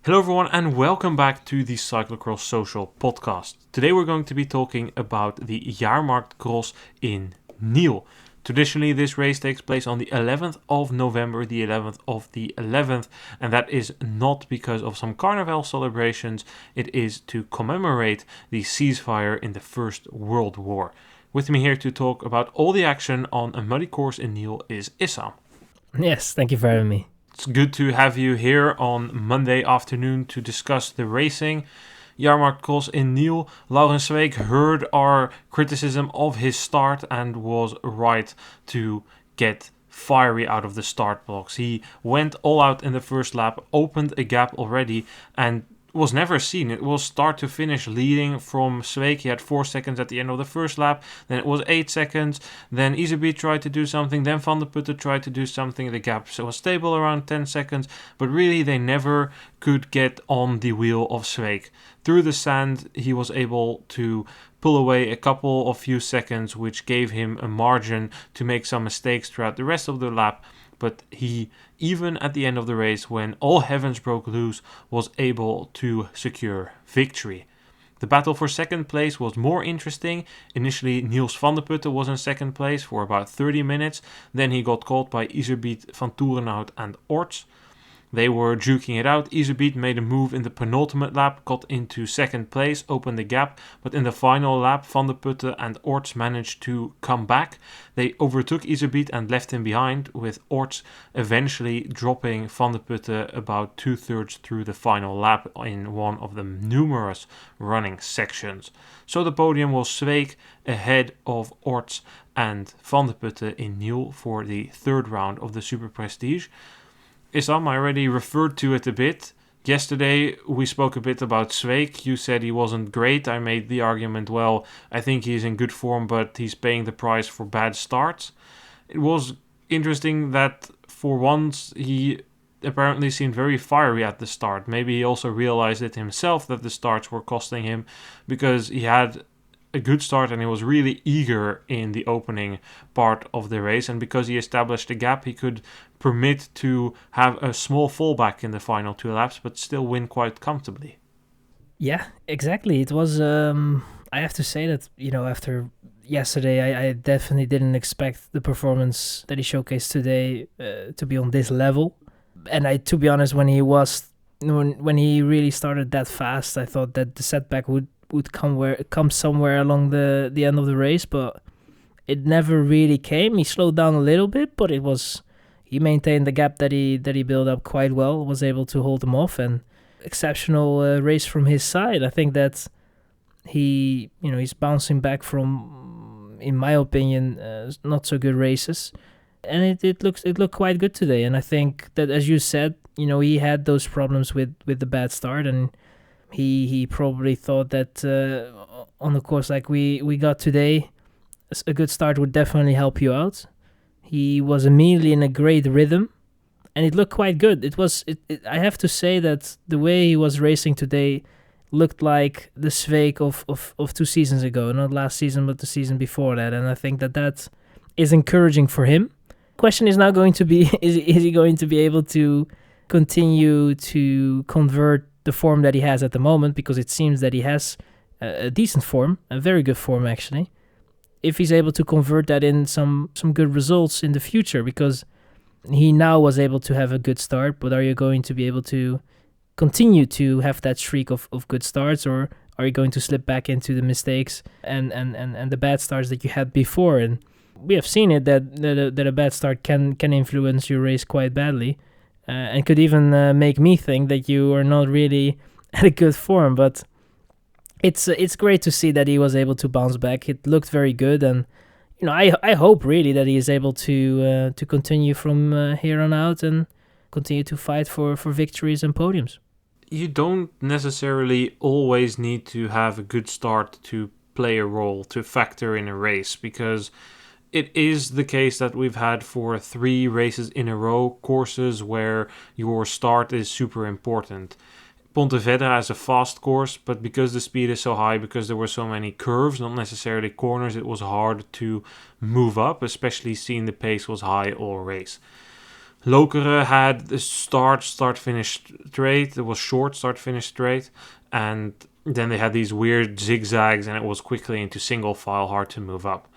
Hello everyone and welcome back to the Cyclocross Social podcast. Today we're going to be talking about the Jaarmarkt Cross in Niel. Traditionally this race takes place on the 11th of November, the 11th of the 11th, and that is not because of some carnival celebrations, it is to commemorate the ceasefire in the First World War. With me here to talk about all the action on a muddy course in Niel is Issam. Yes, thank you for having me. It's good to have you here on Monday afternoon to discuss the racing. Jaarmarkt Cross in Niel. Laurens Sweeck heard our criticism of his start and was right to get fiery out of the start blocks. He went all out in the first lap, opened a gap already, and was never seen. It was start to finish leading from Sweeck. He had 4 seconds at the end of the first lap. Then it was 8 seconds. Then Issam tried to do something. Then Vandeputte tried to do something. The gap was stable around 10 seconds. But really they never could get on the wheel of Sweeck. Through the sand he was able to pull away a couple of few seconds, which gave him a margin to make some mistakes throughout the rest of the lap. But he, even at the end of the race, when all heavens broke loose, was able to secure victory. The battle for second place was more interesting. Initially, Niels Vandeputte was in second place for about 30 minutes. Then he got caught by Issam, Van Toerenhout and Orts. They were duking it out. Issam made a move in the penultimate lap, got into second place, opened the gap, but in the final lap, Vandeputte and Orts managed to come back. They overtook Issam and left him behind, with Orts eventually dropping Vandeputte about 2/3 through the final lap in one of the numerous running sections. So the podium was Sweeck ahead of Orts and Vandeputte in Niel for the third round of the Superprestige. Issam, I already referred to it a bit. Yesterday we spoke a bit about Sweeck. You said he wasn't great. I made the argument, well, I think he's in good form, but he's paying the price for bad starts. It was interesting that for once he apparently seemed very fiery at the start. Maybe he also realized it himself that the starts were costing him, because he had a good start and he was really eager in the opening part of the race, and because he established a gap he could permit to have a small fallback in the final 2 laps but still win quite comfortably. Yeah, exactly. It was, I have to say that, after yesterday, I definitely didn't expect the performance that he showcased today to be on this level. And to be honest, when he really started that fast, I thought that the setback would come somewhere along the end of the race, but it never really came. He slowed down a little bit, but he maintained the gap that he built up quite well, was able to hold them off, and exceptional race from his side. I think that he's bouncing back from, in my opinion, not so good races, and it looked quite good today. And I think that, as you said, he had those problems with the bad start, and he probably thought that on a course like we got today, a good start would definitely help you out. He was immediately in a great rhythm, and it looked quite good. I have to say that the way he was racing today looked like the Sweeck of 2 seasons ago, not last season, but the season before that. And I think that is encouraging for him. Question is now going to be, is he going to be able to continue to convert the form that he has at the moment, because it seems that he has a decent form, a very good form actually, if he's able to convert that in some good results in the future, because he now was able to have a good start, but are you going to be able to continue to have that streak of good starts, or are you going to slip back into the mistakes and the bad starts that you had before? And we have seen it that a bad start can influence your race quite badly. And could even make me think that you are not really at a good form. But it's great to see that he was able to bounce back. It looked very good, and I hope really that he is able to continue from here on out and continue to fight for victories and podiums. You don't necessarily always need to have a good start to play a role, to factor in a race, because it is the case that we've had for 3 races in a row, courses where your start is super important. Pontevedra is a fast course, but because the speed is so high, because there were so many curves, not necessarily corners, it was hard to move up, especially seeing the pace was high all race. Lokeren had the start-finish straight. It was short start-finish straight. And then they had these weird zigzags, and it was quickly into single file, hard to move up.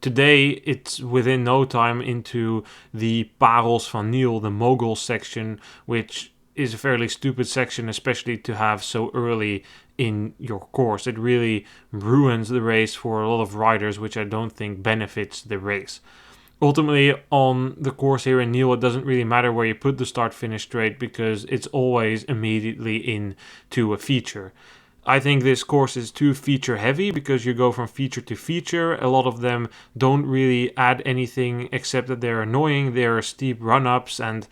Today, it's within no time into the Parels van Niel, the mogul section, which is a fairly stupid section, especially to have so early in your course. It really ruins the race for a lot of riders, which I don't think benefits the race. Ultimately, on the course here in Niel, it doesn't really matter where you put the start-finish straight because it's always immediately into a feature. I think this course is too feature heavy because you go from feature to feature. A lot of them don't really add anything except that they're annoying. They're steep run-ups, and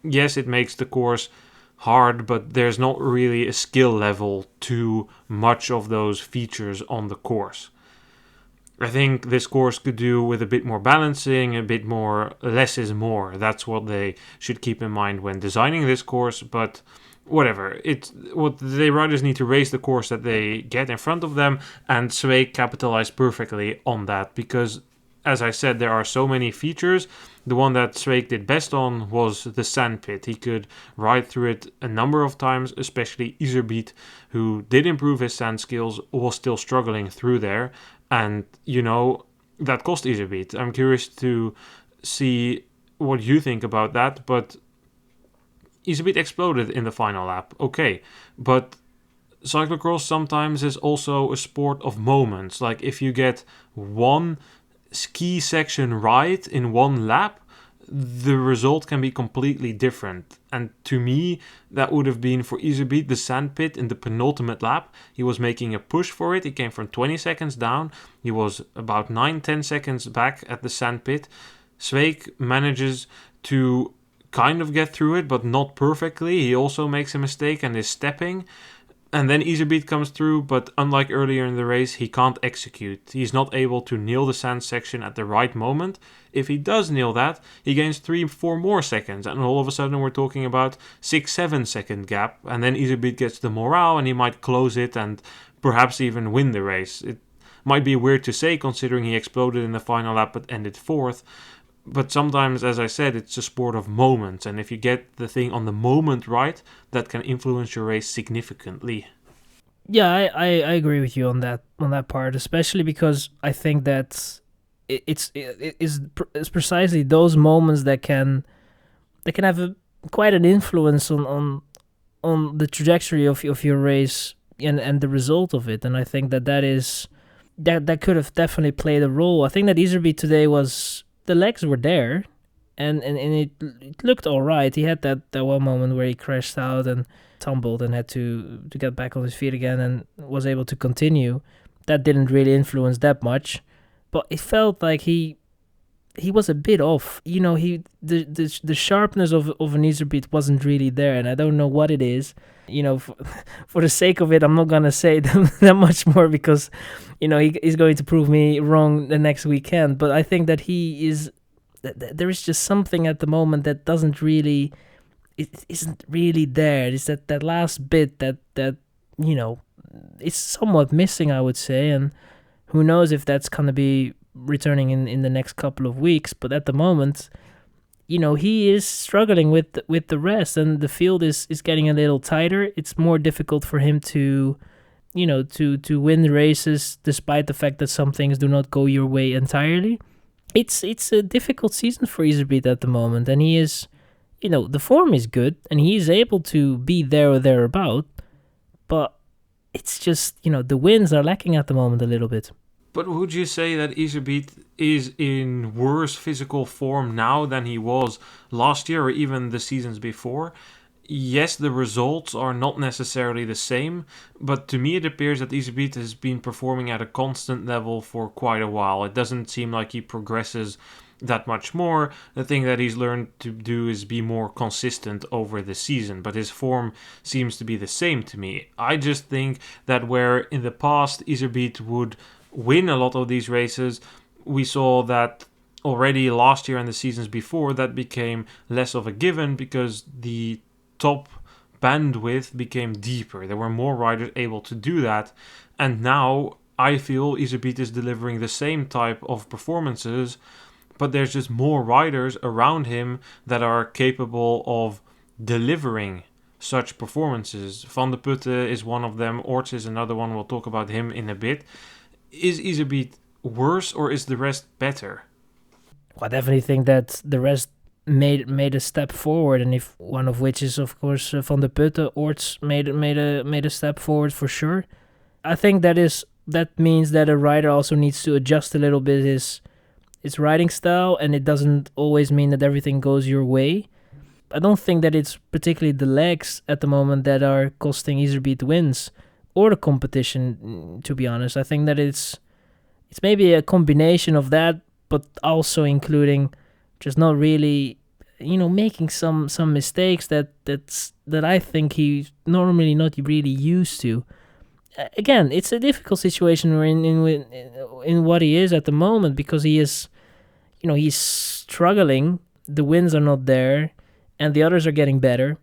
yes, it makes the course hard, but there's not really a skill level to much of those features on the course. I think this course could do with a bit more balancing, a bit more less is more. That's what they should keep in mind when designing this course, but whatever. The riders need to race the course that they get in front of them, and Sweeck capitalized perfectly on that because, as I said, there are so many features. The one that Sweeck did best on was the sandpit. He could ride through it a number of times, especially Iserbyt, who did improve his sand skills, was still struggling through there. And, that cost Iserbyt. I'm curious to see what you think about that, but Iserbyt exploded in the final lap. Okay, but cyclocross sometimes is also a sport of moments. Like if you get one ski section right in one lap, the result can be completely different. And to me, that would have been for Iserbyt the sandpit in the penultimate lap. He was making a push for it. He came from 20 seconds down. He was about 9-10 seconds back at the sandpit. Sweeck manages to kind of get through it, but not perfectly. He also makes a mistake and is stepping. And then Iserbyt comes through, but unlike earlier in the race, he can't execute. He's not able to nail the sand section at the right moment. If he does nail that, he gains 3-4 more seconds, and all of a sudden we're talking about 6-7 second gap, and then Iserbyt gets the morale and he might close it and perhaps even win the race. It might be weird to say considering he exploded in the final lap but ended 4th, but sometimes, as I said, it's a sport of moments, and if you get the thing on the moment right, that can influence your race significantly. Yeah, I agree with you on that part, especially because I think that it's precisely those moments that can have quite an influence on the trajectory of your race and the result of it, and I think that could have definitely played a role. I think that Iserbyt today was. The legs were there, and it looked all right. He had that one moment where he crashed out and tumbled and had to get back on his feet again and was able to continue. That didn't really influence that much, but it felt like he was a bit off. The sharpness of an Iserbyt wasn't really there, and I don't know what it is. For the sake of it, I'm not gonna say that much more because, he's going to prove me wrong the next weekend. But I think that there is just something at the moment that isn't really there. It's that last bit that it's somewhat missing, I would say, and who knows if that's gonna be returning in the next couple of weeks. But at the moment, he is struggling with the rest, and the field is getting a little tighter. It's more difficult for him to win races, despite the fact that some things do not go your way entirely. It's a difficult season for Iserbyt at the moment, and he is, the form is good, and he is able to be there or thereabout, but it's just, the wins are lacking at the moment a little bit. But would you say that Iserbyt is in worse physical form now than he was last year or even the seasons before? Yes, the results are not necessarily the same, but to me it appears that Iserbyt has been performing at a constant level for quite a while. It doesn't seem like he progresses that much more. The thing that he's learned to do is be more consistent over the season, but his form seems to be the same to me. I just think that where in the past Iserbyt would win a lot of these races, we saw that already last year and the seasons before that became less of a given because the top bandwidth became deeper. There were more riders able to do that, and now I feel Iserbyt is delivering the same type of performances but there's just more riders around him that are capable of delivering such performances. Vandeputte is one of them. Orts is another one. We'll talk about him in a bit. Is Iserbyt worse or is the rest better? Well, I definitely think that the rest made a step forward, and if one of which is of course Vandeputte, Orts made a step forward for sure. I think that means that a rider also needs to adjust a little bit his riding style, and it doesn't always mean that everything goes your way. I don't think that it's particularly the legs at the moment that are costing Iserbyt wins or the competition, to be honest. I think that it's maybe a combination of that, but also including just not really, making some mistakes that I think he's normally not really used to. Again, it's a difficult situation we're in what he is at the moment, because he is, he's struggling. The wins are not there, and the others are getting better.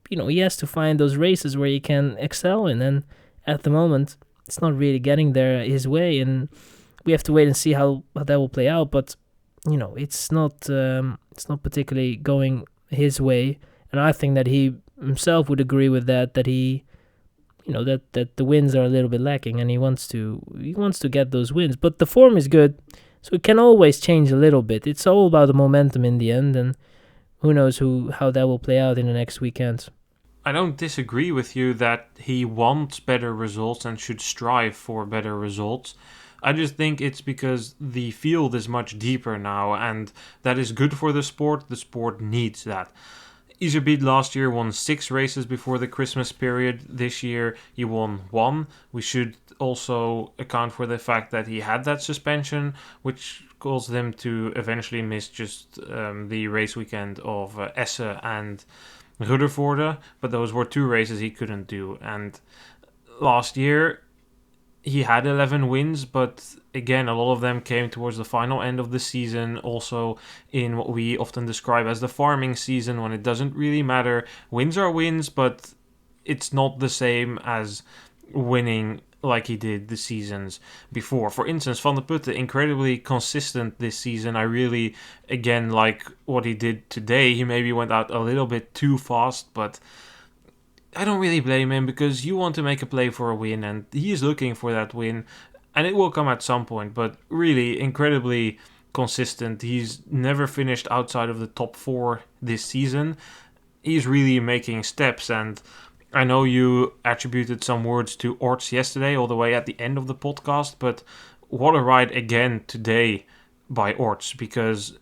He has to find those races where he can excel in, and at the moment, it's not really getting there his way, and we have to wait and see how that will play out. But it's not particularly going his way, and I think that he himself would agree with that. That he, that the wins are a little bit lacking, and he wants to get those wins. But the form is good, so it can always change a little bit. It's all about the momentum in the end, and who knows how that will play out in the next weekend. I don't disagree with you that he wants better results and should strive for better results. I just think it's because the field is much deeper now, and that is good for the sport. The sport needs that. Iserbyt last year won 6 races before the Christmas period. This year he won 1. We should also account for the fact that he had that suspension, which caused him to eventually miss just the race weekend of Essen and Riberolle, but those were 2 races he couldn't do. And last year he had 11 wins, but again, a lot of them came towards the final end of the season, also in what we often describe as the farming season, when it doesn't really matter. Wins are wins, but it's not the same as winning like he did the seasons before. For instance, Vandeputte, incredibly consistent this season. I really, again, like what he did today. He maybe went out a little bit too fast, but I don't really blame him, because you want to make a play for a win, and he is looking for that win, and it will come at some point. But really, incredibly consistent. He's never finished outside of the top 4 this season. He's really making steps, and I know you attributed some words to Orts yesterday, all the way at the end of the podcast, but what a ride again today by Orts, because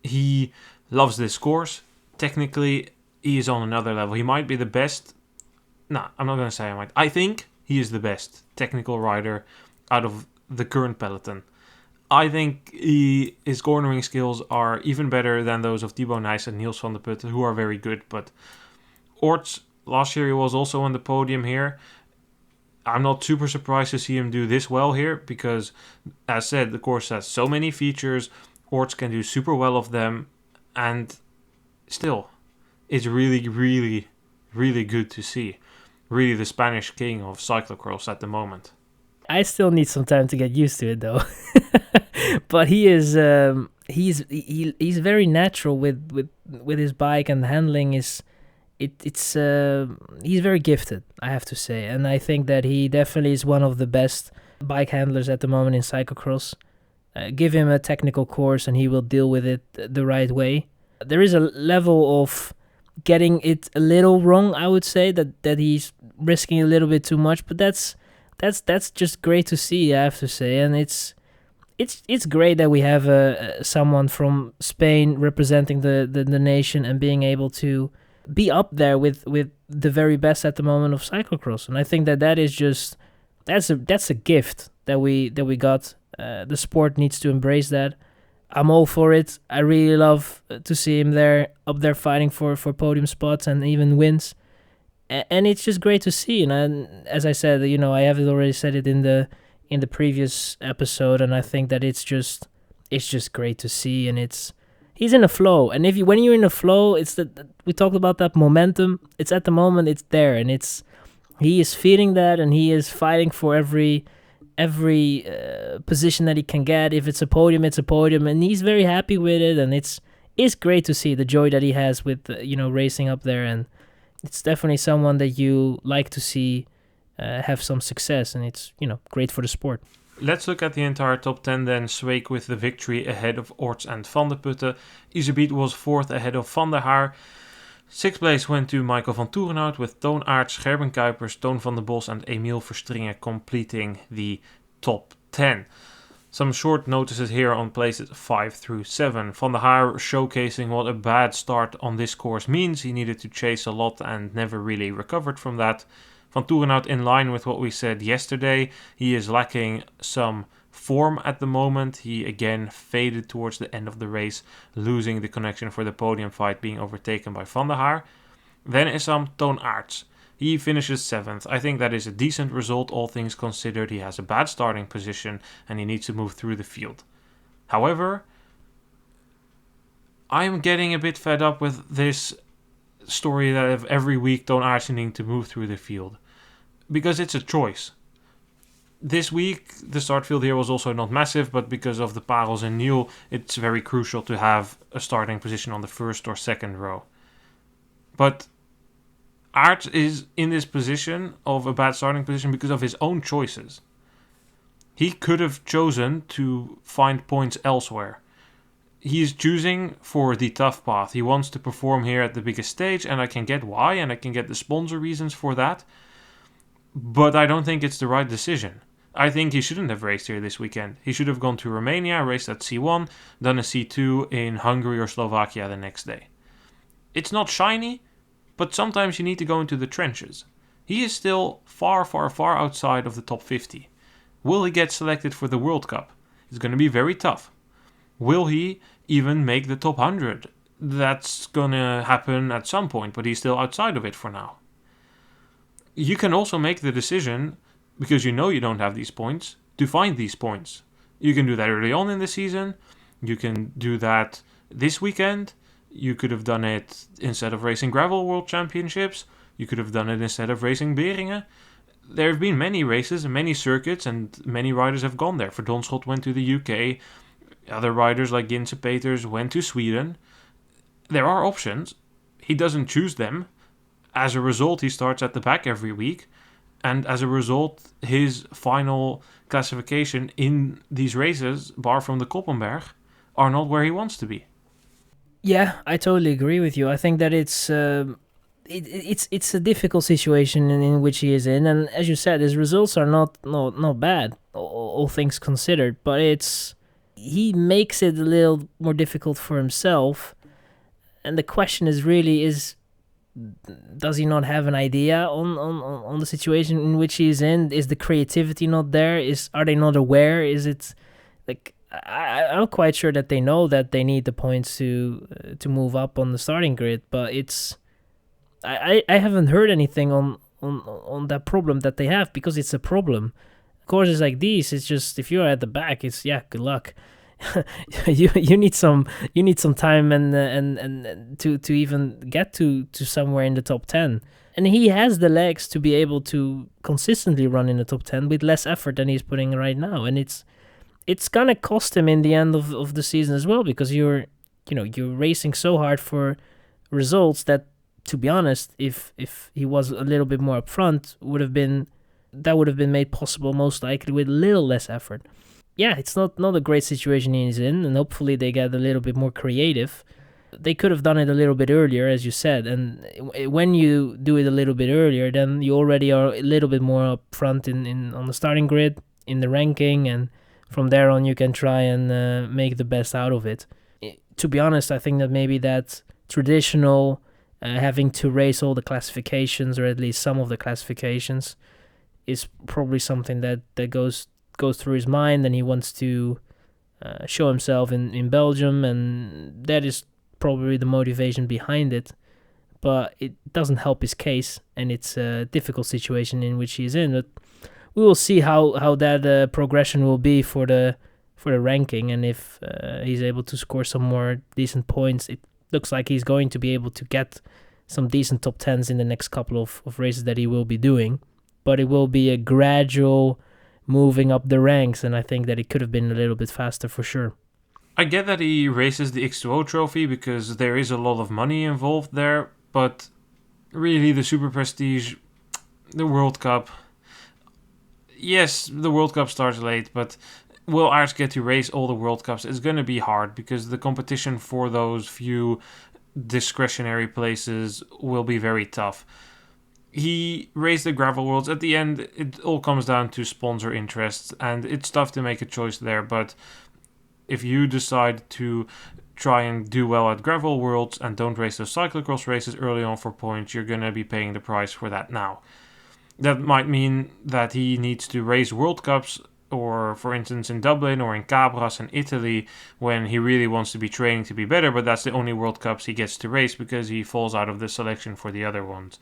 he loves this course. Technically, he is on another level. He might be the best. No, I'm not going to say I might. I think he is the best technical rider out of the current peloton. I think his cornering skills are even better than those of Thibaut Nys and Niels Vandeputte, who are very good. But Orts, last year he was also on the podium here. I'm not super surprised to see him do this well here, because, as said, the course has so many features. Orts can do super well of them, and still, it's really, really, really good to see. Really the Spanish king of cyclocross at the moment. I still need some time to get used to it, though. But he is he's very natural with his bike, and the handling is he's very gifted, I have to say, and I think that he definitely is one of the best bike handlers at the moment in cyclocross. Give him a technical course and he will deal with it the right way. There is a level of getting it a little wrong, I would say, that he's risking a little bit too much, but that's just great to see, I have to say. And it's great that we have someone from Spain representing the nation and being able to be up there with the very best at the moment of cyclocross. And I think that is just that's a gift that we got. The sport needs to embrace that. I'm all for it. I really love to see him up there fighting for podium spots and even wins. And it's just great to see. And as I said, I have already said it in the previous episode, and I think that it's just great to see. And he's in a flow. And when you're in a flow, we talked about that momentum. It's at the moment, it's there, and he is feeding that, and he is fighting for every every position that he can get. If it's a podium, it's a podium, and he's very happy with it. And it's great to see the joy that he has with racing up there, and it's definitely someone that you like to see have some success, and it's great for the sport. Let's look at the entire top 10 then. Sweeck with the victory ahead of Orts and Vandeputte. Issam was 4th ahead of Van der Haar. 6th place went to Michael van Toerenhout with Toon Aerts, Gerben Kuipers, Toon van der Bos and Emiel Verstringen completing the top 10. Some short notices here on places 5 through 7. Van der Haar showcasing what a bad start on this course means. He needed to chase a lot and never really recovered from that. Van Toerenhout in line with what we said yesterday. He is lacking some form at the moment. He again faded towards the end of the race, losing the connection for the podium fight, being overtaken by Van der Haar. Then Issam, Toon Aerts. He finishes 7th. I think that is a decent result, all things considered. He has a bad starting position and he needs to move through the field. However, I'm getting a bit fed up with this story that of every week Toon Aerts needing to move through the field, because it's a choice. This week, the start field here was also not massive, but because of the Parels and Niel, it's very crucial to have a starting position on the first or second row. But Aerts is in this position of a bad starting position because of his own choices. He could have chosen to find points elsewhere. He is choosing for the tough path. He wants to perform here at the biggest stage, and I can get why, and I can get the sponsor reasons for that. But I don't think it's the right decision. I think he shouldn't have raced here this weekend. He should have gone to Romania, raced at C1, done a C2 in Hungary or Slovakia the next day. It's not shiny, but sometimes you need to go into the trenches. He is still far, far, far outside of the top 50. Will he get selected for the World Cup? It's going to be very tough. Will he even make the top 100? That's going to happen at some point, but he's still outside of it for now. You can also make the decision, because you know you don't have these points, to find these points. You can do that early on in the season. You can do that this weekend. You could have done it instead of racing Gravel World Championships. You could have done it instead of racing Beringen. There have been many races and many circuits, and many riders have gone there. Verdonschot went to the UK. Other riders like Ginse Peters went to Sweden. There are options. He doesn't choose them. As a result, he starts at the back every week. And as a result, his final classification in these races, bar from the Koppenberg, are not where he wants to be. Yeah, I totally agree with you. I think that it's a difficult situation in which he is in, and as you said, his results are not bad, all things considered. But he makes it a little more difficult for himself, and the question is really does he not have an idea on the situation in which he is in? Is the creativity not there? Are they not aware? Is it like I'm quite sure that they know that they need the points to move up on the starting grid, but I haven't heard anything on that problem that they have, because it's a problem. Courses like these, it's just if you're at the back, it's good luck. you need some time and to even get to somewhere in the top 10. And he has the legs to be able to consistently run in the top 10 with less effort than he's putting right now, and it's gonna cost him in the end of the season as well, because you're racing so hard for results that, to be honest, if he was a little bit more upfront, would have been made possible most likely with a little less effort. Yeah, it's not a great situation he's in, and hopefully they get a little bit more creative. They could have done it a little bit earlier, as you said, and when you do it a little bit earlier, then you already are a little bit more up front on the starting grid, in the ranking, and from there on you can try and make the best out of it. To be honest, I think that maybe that traditional having to race all the classifications, or at least some of the classifications, is probably something that goes through his mind, and he wants to show himself in Belgium, and that is probably the motivation behind it. But it doesn't help his case, and it's a difficult situation in which he's in. But we will see how that progression will be for the ranking, and if he's able to score some more decent points. It looks like he's going to be able to get some decent top 10s in the next couple of races that he will be doing. But it will be a gradual moving up the ranks, and I think that it could have been a little bit faster for sure. I get that he races the X2O trophy because there is a lot of money involved there, but really the Superprestige, the World Cup, yes, the World Cup starts late, but will Arts get to race all the World Cups? It's going to be hard because the competition for those few discretionary places will be very tough. He raced the Gravel Worlds. At the end, it all comes down to sponsor interests, and it's tough to make a choice there, but if you decide to try and do well at Gravel Worlds and don't race those cyclocross races early on for points, you're going to be paying the price for that now. That might mean that he needs to race World Cups, or for instance in Dublin or in Cabras in Italy, when he really wants to be training to be better, but that's the only World Cups he gets to race because he falls out of the selection for the other ones.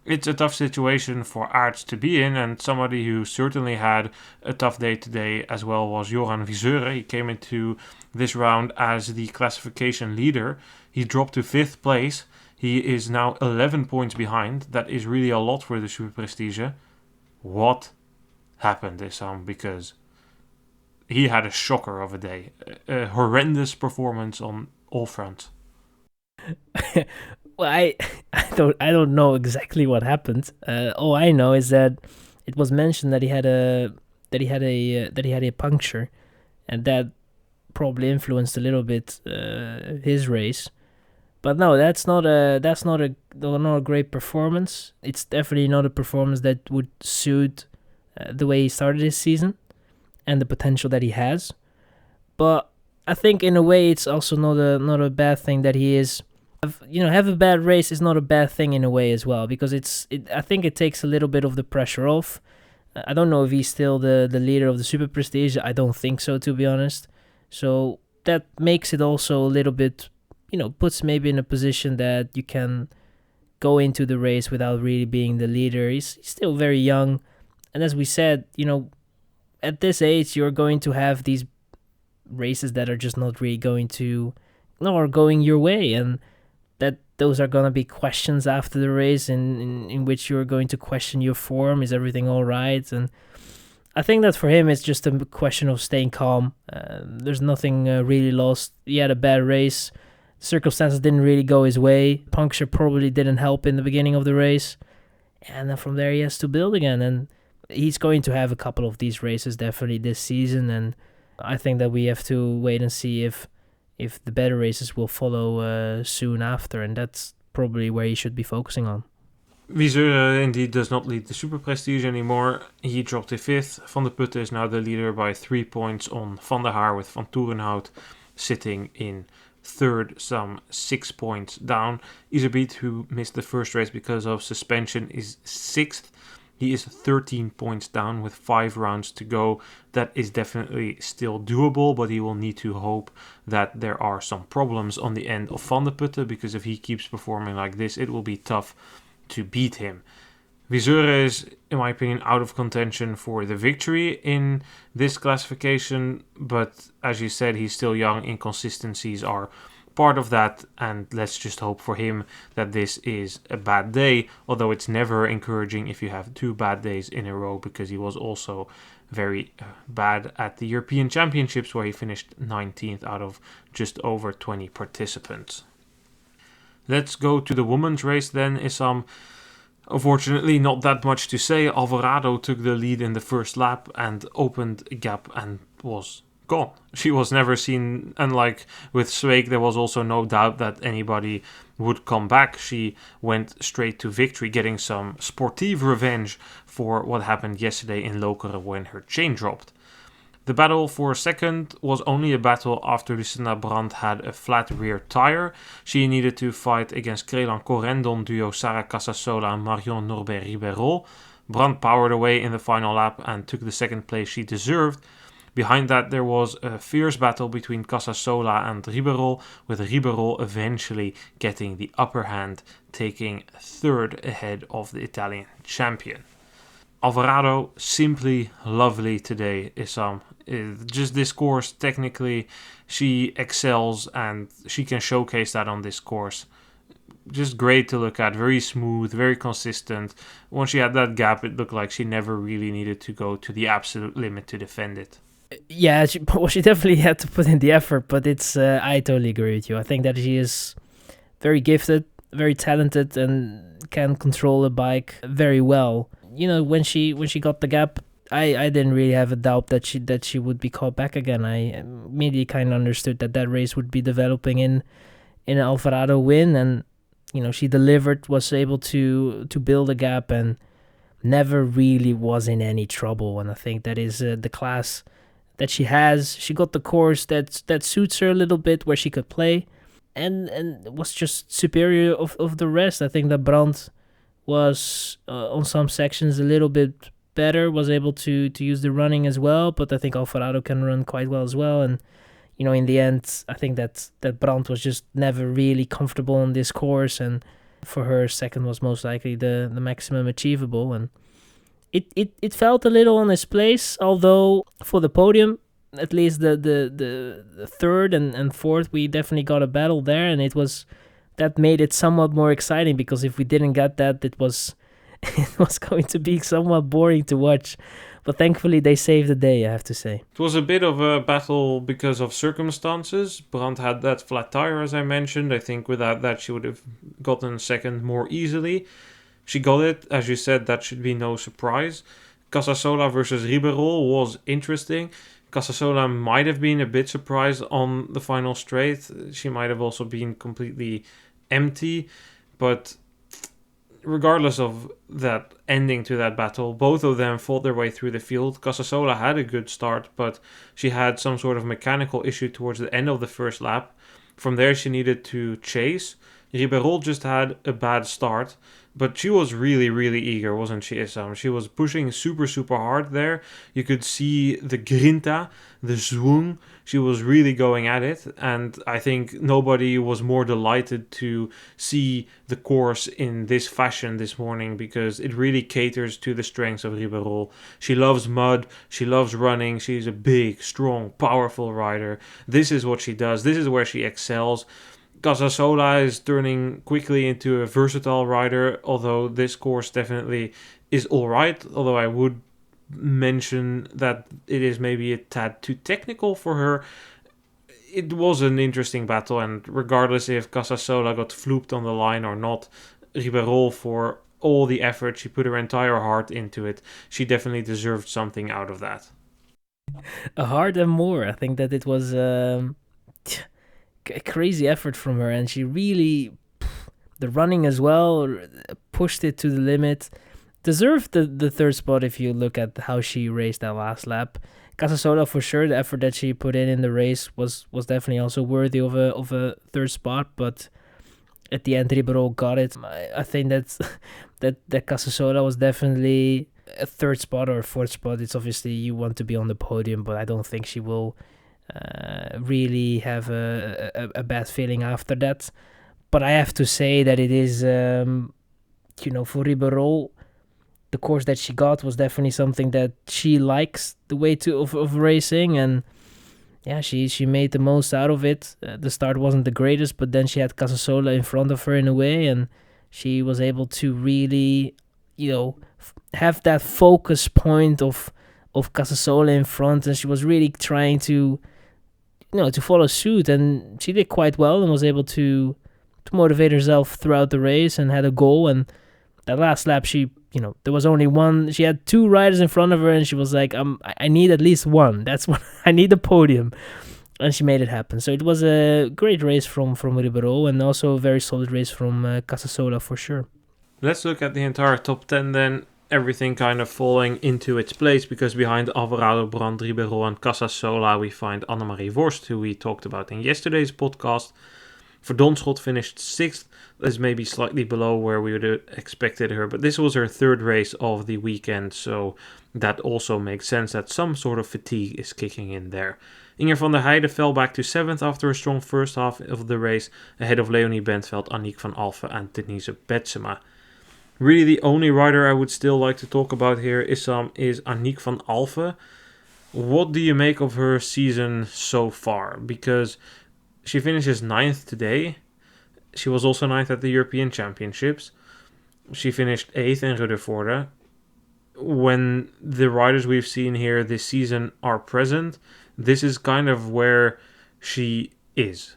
It's a tough situation for Arts to be in, and somebody who certainly had a tough day today as well was Joran Viseur. He came into this round as the classification leader. He dropped to 5th place. He is now 11 points behind. That is really a lot for the Superprestige. What happened, Issam? Because he had a shocker of a day. A horrendous performance on all fronts. Well, I don't know exactly what happened. All I know is that it was mentioned that he had a puncture, and that probably influenced a little bit his race. But no, that's not a great performance. It's definitely not a performance that would suit the way he started his season and the potential that he has. But I think in a way it's also not a bad thing that he is. Have a bad race is not a bad thing in a way as well, because I think it takes a little bit of the pressure off. I don't know if he's still the leader of the Superprestige. I don't think so, to be honest. So that makes it also a little bit, puts maybe in a position that you can go into the race without really being the leader. He's still very young. And as we said, at this age, you're going to have these races that are just not really going your way. And that those are going to be questions after the race in which you're going to question your form. Is everything all right? And I think that for him, it's just a question of staying calm. There's nothing really lost. He had a bad race. Circumstances didn't really go his way. Puncture probably didn't help in the beginning of the race. And then from there, he has to build again. And he's going to have a couple of these races definitely this season. And I think that we have to wait and see if the better races will follow soon after, and that's probably where he should be focusing on. Viseur indeed does not lead the Superprestige anymore. He dropped to 5th. Vandeputte is now the leader by 3 points on Van der Haar, with Van Toerenhout sitting in 3rd, some 6 points down. Issam, who missed the first race because of suspension, is 6th. He is 13 points down with 5 rounds to go. That is definitely still doable, but he will need to hope that there are some problems on the end of Vandeputte, because if he keeps performing like this, it will be tough to beat him. Viseur is, in my opinion, out of contention for the victory in this classification, but as you said, he's still young. Inconsistencies are part of that, and let's just hope for him that this is a bad day, although it's never encouraging if you have 2 bad days in a row, because he was also very bad at the European Championships, where he finished 19th out of just over 20 participants. Let's go to the women's race then, Issam. Unfortunately, not that much to say. Alvarado took the lead in the first lap and opened a gap and was gone. She was never seen. Unlike with Sweeck, there was also no doubt that anybody would come back. She went straight to victory, getting some sportive revenge for what happened yesterday in Lokeren when her chain dropped. The battle for second was only a battle after Lucinda Brandt had a flat rear tire. She needed to fight against Crelan Corendon duo Sarah Casasola and Marion Norbert Riberolle. Brandt powered away in the final lap and took the second place she deserved. Behind that, there was a fierce battle between Casasola and Riberolle, with Riberolle eventually getting the upper hand, taking 3rd ahead of the Italian champion. Alvarado, simply lovely today, Issam. Just this course, technically, she excels and she can showcase that on this course. just great to look at. Very smooth, very consistent. Once she had that gap, it looked like she never really needed to go to the absolute limit to defend it. Yeah, she definitely had to put in the effort, but it's I totally agree with you. I think that she is very gifted, very talented, and can control a bike very well. You know, when she got the gap, I didn't really have a doubt that she would be called back again. I immediately kind of understood that race would be developing in an Alvarado win, and she delivered, was able to build a gap, and never really was in any trouble. And I think that is the class that she has. She got the course that suits her a little bit, where she could play, and was just superior of the rest. I think that Brandt was on some sections a little bit better, was able to use the running as well, but I think Alvarado can run quite well as well. And in the end, I think that Brandt was just never really comfortable on this course, and for her, second was most likely the maximum achievable. And it felt a little on his place, although for the podium, at least the third and fourth, we definitely got a battle there, and that made it somewhat more exciting, because if we didn't get that, it was going to be somewhat boring to watch. But thankfully, they saved the day, I have to say. It was a bit of a battle because of circumstances. Brandt had that flat tire, as I mentioned. I think without that, she would have gotten second more easily. She got it, as you said, that should be no surprise. Casasola versus Riberolle was interesting. Casasola might have been a bit surprised on the final straight. She might have also been completely empty, but regardless of that ending to that battle, both of them fought their way through the field. Casasola had a good start, but she had some sort of mechanical issue towards the end of the first lap. From there, she needed to chase. Riberolle just had a bad start, but she was really, really eager, wasn't she, Issam? She was pushing super, super hard there. You could see the grinta, the schwung. She was really going at it, and I think nobody was more delighted to see the course in this fashion this morning, because it really caters to the strengths of Riberolle. She loves mud, she loves running, she's a big, strong, powerful rider. This is what she does, this is where she excels. Casasola is turning quickly into a versatile rider, although this course definitely is alright, although I would mention that it is maybe a tad too technical for her. It was an interesting battle, and regardless if Casasola got flooped on the line or not, Riberolle, for all the effort, she put her entire heart into it. She definitely deserved something out of that. A heart and more. I think that it was a crazy effort from her, and she really, the running as well, pushed it to the limit. Deserved the third spot if you look at how she raced that last lap. Casasola, for sure, the effort that she put in the race was definitely also worthy of a third spot, but at the end, Riberolle got it. I think that Casasola was definitely a third spot or a fourth spot. It's obviously you want to be on the podium, but I don't think she will really have a bad feeling after that. But I have to say that it is, for Riberolle, the course that she got was definitely something that she likes, the way of racing, and yeah, she made the most out of it. The start wasn't the greatest, but then she had Casasola in front of her in a way, and she was able to really, have that focus point of Casasola in front, and she was really trying to follow suit, and she did quite well and was able to motivate herself throughout the race and had a goal. And that last lap, there was only one. She had two riders in front of her, and she was like, I need at least one. That's what I need, the podium. And she made it happen. So it was a great race from Riberolle, and also a very solid race from Casasola for sure. Let's look at the entire top 10 then. Everything kind of falling into its place, because behind Alvarado, Brandt, Riberolle and Casasola we find Annemarie Worst, who we talked about in yesterday's podcast. Verdonschot finished 6th. That's maybe slightly below where we would have expected her, but this was her third race of the weekend, so that also makes sense that some sort of fatigue is kicking in there. Inger van der Heijden fell back to 7th after a strong first half of the race, ahead of Leonie Bentveld, Aniek van Alphen and Denise Betsema. Really the only rider I would still like to talk about here, Issam, is Aniek van Alphen. What do you make of her season so far? Because she finishes 9th today. She was also ninth at the European Championships. She finished 8th in Riberolle. When the riders we've seen here this season are present, this is kind of where she is.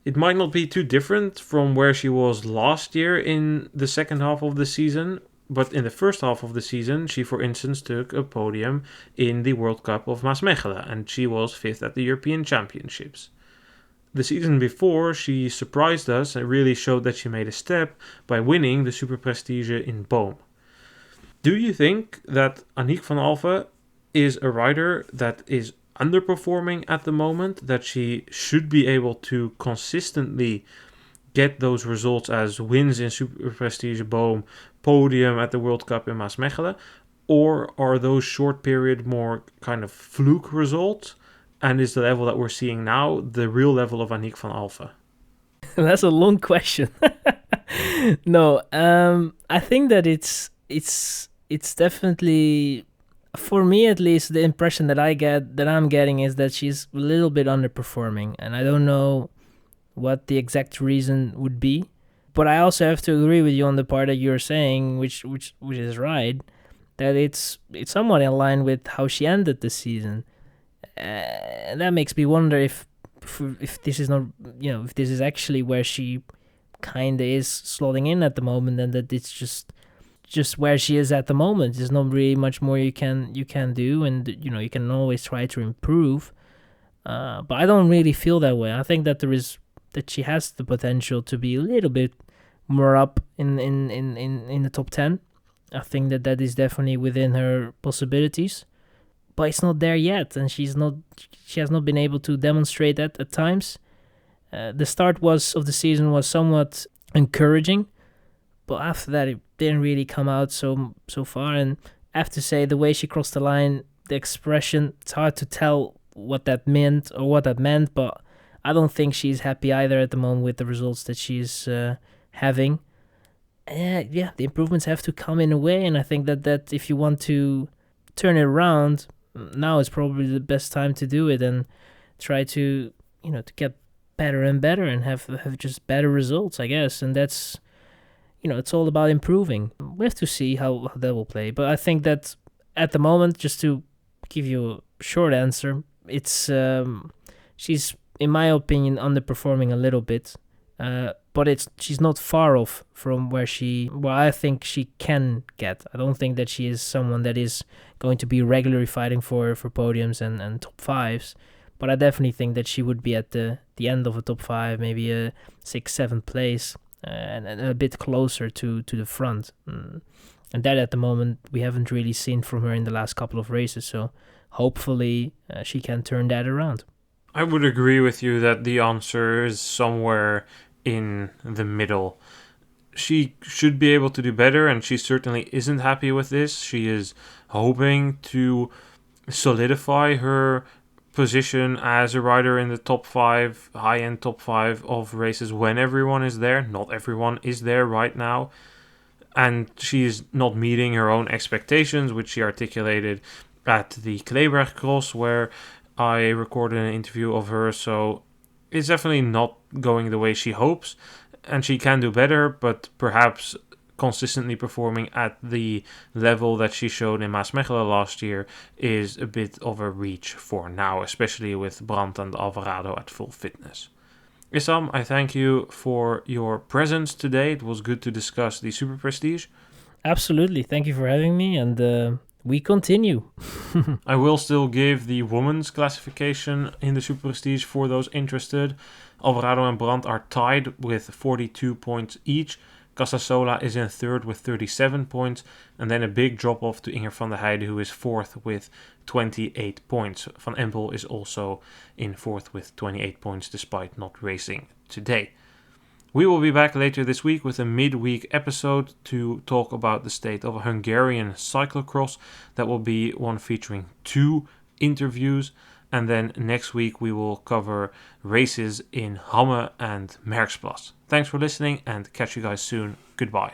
It might not be too different from where she was last year in the second half of the season, but in the first half of the season, she, for instance, took a podium in the World Cup of Maasmechelen, and she was 5th at the European Championships. The season before, she surprised us and really showed that she made a step by winning the Superprestige in Boom. Do you think that Aniek van Alphen is a rider that is underperforming at the moment, that she should be able to consistently get those results as wins in Superprestige Boom, podium at the World Cup in Maasmechelen, or are those short period more kind of fluke results, and is the level that we're seeing now the real level of Aniek van Alphen? That's a long question. No, I think that it's definitely, for me at least, the impression that I'm getting is that she's a little bit underperforming, and I don't know what the exact reason would be. But I also have to agree with you on the part that you're saying, which is right, that it's somewhat in line with how she ended the season. And that makes me wonder if this is not, if this is actually where she kind of is slotting in at the moment, and that it's just where she is at the moment. There's not really much more you can do, and you can always try to improve. But I don't really feel that way. I think that she has the potential to be a little bit more up in the top 10. I think that is definitely within her possibilities, but it's not there yet, and she has not been able to demonstrate that at times. The start of the season was somewhat encouraging, but after that it didn't really come out so far. And I have to say, the way she crossed the line, the expression, it's hard to tell what that meant, but I don't think she's happy either at the moment with the results that she's having. The improvements have to come in a way, and I think that if you want to turn it around, now is probably the best time to do it, and try to to get better and better and have just better results, I guess. And that's it's all about improving. We have to see how that will play. But I think that at the moment, just to give you a short answer, it's she's, in my opinion, underperforming a little bit. But she's not far off from where I think she can get. I don't think that she is someone that is going to be regularly fighting for podiums and top fives. But I definitely think that she would be at the end of a top 5, maybe a 6th, 7th place. And a bit closer to the front. And that at the moment we haven't really seen from her in the last couple of races, so hopefully she can turn that around. I would agree with you that the answer is somewhere in the middle. She should be able to do better, and she certainly isn't happy with this. She is hoping to solidify her position as a rider in the top 5, high-end top 5 of races when everyone is there. Not everyone is there right now, and she's not meeting her own expectations, which she articulated at the Kleberg Cross, where I recorded an interview of her. So it's definitely not going the way she hopes, and she can do better, but perhaps consistently performing at the level that she showed in Maasmechelen last year is a bit of a reach for now, especially with Brandt and Alvarado at full fitness. Issam, I thank you for your presence today. It was good to discuss the Superprestige. Absolutely. Thank you for having me, and we continue. I will still give the women's classification in the Superprestige for those interested. Alvarado and Brandt are tied with 42 points each. Casasola is in third with 37 points, and then a big drop-off to Inger van der Heijden, who is fourth with 28 points. Van Empel is also in fourth with 28 points, despite not racing today. We will be back later this week with a midweek episode to talk about the state of Hungarian cyclocross. That will be one featuring 2 interviews. And then next week we will cover races in Hamme and Merksplas. Thanks for listening, and catch you guys soon. Goodbye.